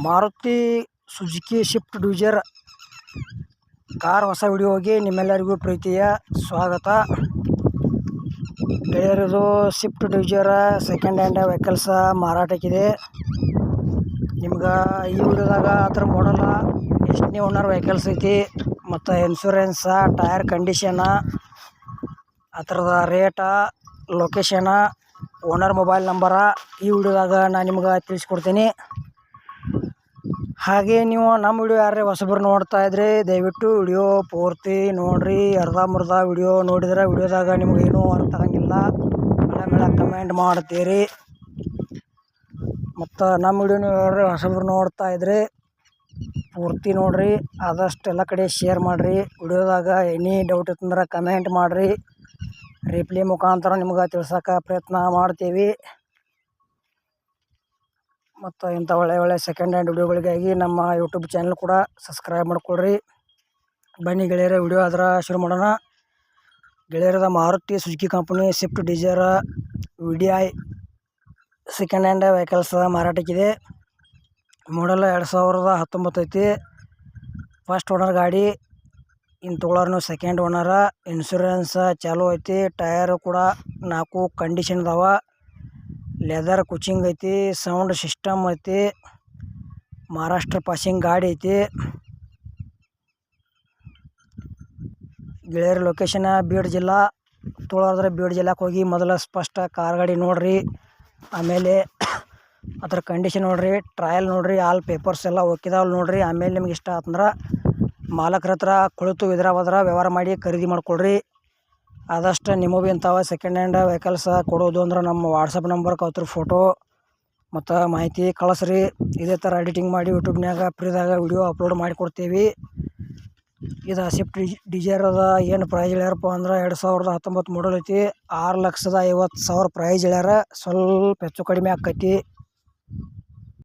Maruti Suzuki Swift Dzire car ಹೊಸ ವಿಡಿಯೋಗೆ ನಿಮ್ಮೆಲ್ಲರಿಗೂ ಪ್ರೀತಿಯ ಸ್ವಾಗತ. ಗೆಳೆಯರದು Swift Dzire second hand vehicles ಮಾರಾಟಕ್ಕಿದೆ. ನಿಮ್ಗೆ ಈ ವಿಡಿಯೋದಾಗ ಅದ್ರ ಮಾಡಲ್ಲ ಎಷ್ಟನೇ ಓನರ್ ವೆಹಿಕಲ್ಸ್ ಐತಿ ಮತ್ತು ಇನ್ಶೂರೆನ್ಸ, ಟೈರ್ ಕಂಡೀಷನ, ಅದರದ ರೇಟ, ಲೊಕೇಶನ, ಓನರ್ ಮೊಬೈಲ್ ನಂಬರ ಈ ವಿಡಿಯೋದಾಗ ನಾನು ನಿಮ್ಗೆ ತಿಳಿಸ್ಕೊಡ್ತೀನಿ. ಹಾಗೆ ನೀವು ನಮ್ಮ ವಿಡಿಯೋ ಯಾರೇ ಹೊಸಬರು ನೋಡ್ತಾ ಇದ್ರಿ ದಯವಿಟ್ಟು ವಿಡಿಯೋ ಪೂರ್ತಿ ನೋಡಿರಿ. ಅರ್ಧಂಬರ್ಧ ವಿಡಿಯೋ ನೋಡಿದ್ರೆ ವಿಡಿಯೋದಾಗ ನಿಮಗೇನೂ ಅರ್ಥ ಆಗಂಗಿಲ್ಲ, ಮೇಳ ಕಮೆಂಟ್ ಮಾಡ್ತೀರಿ. ಮತ್ತು ನಮ್ಮ ವಿಡಿಯೋ ನೀವು ಯಾರೇ ಹೊಸಬರು ನೋಡ್ತಾ ಇದ್ರಿ ಪೂರ್ತಿ ನೋಡಿರಿ, ಆದಷ್ಟು ಎಲ್ಲ ಕಡೆ ಶೇರ್ ಮಾಡಿರಿ. ವಿಡಿಯೋದಾಗ ಎನಿ ಡೌಟ್ ಇತ್ತಂದ್ರೆ ಕಮೆಂಟ್ ಮಾಡಿರಿ, ರಿಪ್ಲೈ ಮುಖಾಂತರ ನಿಮ್ಗೆ ತಿಳ್ಸೋಕೆ ಪ್ರಯತ್ನ ಮಾಡ್ತೀವಿ. ಮತ್ತು ಇಂಥ ಒಳ್ಳೆ ಸೆಕೆಂಡ್ ಹ್ಯಾಂಡ್ ವಿಡಿಯೋಗಳಿಗಾಗಿ ನಮ್ಮ ಯೂಟ್ಯೂಬ್ ಚಾನಲ್ ಕೂಡ ಸಬ್ಸ್ಕ್ರೈಬ್ ಮಾಡ್ಕೊಳ್ರಿ. ಬನ್ನಿ ಗೆಳೆಯರ ವಿಡಿಯೋ ಅದರ ಶುರು ಮಾಡೋಣ. ಗೆಳೆಯರದ Maruti Suzuki company Swift Dzire VDI second hand vehicles ಮಾರಾಟಕ್ಕಿದೆ. ಮಾಡಲ್ 2019 ಐತಿ. ಫಸ್ಟ್ ಓನರ್ ಗಾಡಿ. ಇನ್ನು ತೊಗೊಳೋರು ಸೆಕೆಂಡ್ ಓನರ. ಇನ್ಶೂರೆನ್ಸ್ ಚಾಲೂ ಐತಿ. ಟಯರು ಕೂಡ 4 ಕಂಡೀಷನ್ ಅದಾವ. ಲೆದರ್ ಕುಚಿಂಗ್ ಐತಿ. ಸೌಂಡ್ ಸಿಸ್ಟಮ್ ಐತಿ. ಮಹಾರಾಷ್ಟ್ರ ಪಾಸಿಂಗ್ ಗಾಡಿ ಐತಿ. ಗೆಳೆಯರ ಲೊಕೇಶನ್ ಬೀಡ್ ಜಿಲ್ಲಾ. ತೊಗೊಳೋದ್ರೆ ಬೀಡ್ ಜಿಲ್ಲಾಕ್ಕೆ ಹೋಗಿ ಮೊದಲು ಸ್ಪಷ್ಟ ಕಾರ್ ಗಾಡಿ ನೋಡಿರಿ, ಆಮೇಲೆ ಅದರ ಕಂಡೀಷನ್ ನೋಡಿರಿ, ಟ್ರಯಲ್ ನೋಡಿರಿ, ಆಲ್ ಪೇಪರ್ಸ್ ಎಲ್ಲ ಓಕಿದಾವ್ ನೋಡಿರಿ. ಆಮೇಲೆ ನಿಮ್ಗೆ ಇಷ್ಟ ಆತಂದ್ರೆ ಮಾಲಕರ ಹತ್ರ ಕುಳಿತು ಇದ್ರಾಬದ್ರ ವ್ಯವಹಾರ ಮಾಡಿ ಖರೀದಿ ಮಾಡ್ಕೊಳ್ರಿ. ಆದಷ್ಟು ನಿಮಗೂ ಇಂಥವ ಸೆಕೆಂಡ್ ಹ್ಯಾಂಡ್ ವೆಹಿಕಲ್ಸ್ ಕೊಡೋದು ಅಂದ್ರೆ ನಮ್ಮ ವಾಟ್ಸಪ್ ನಂಬರ್ಗೆ ಅವ್ರ ಫೋಟೋ ಮತ್ತು ಮಾಹಿತಿ ಕಳಿಸ್ರಿ. ಇದೇ ಥರ ಎಡಿಟಿಂಗ್ ಮಾಡಿ ಯೂಟ್ಯೂಬ್ನಾಗ ಫ್ರೀದಾಗ ವಿಡಿಯೋ ಅಪ್ಲೋಡ್ ಮಾಡಿಕೊಡ್ತೀವಿ. ಇದು ಶಿಫ್ಟ್ ಡಿಸೈರದ ಏನು ಪ್ರೈಸ್ ಹೇಳ್ಯಾರಪ್ಪ ಅಂದ್ರೆ 2019 ಮಾಡಲ್ ಐತಿ. 6,50,000 ಪ್ರೈಸ್ ಹೇಳ್ಯಾರ. ಸ್ವಲ್ಪ ಹೆಚ್ಚು ಕಡಿಮೆ ಆಕೈತಿ.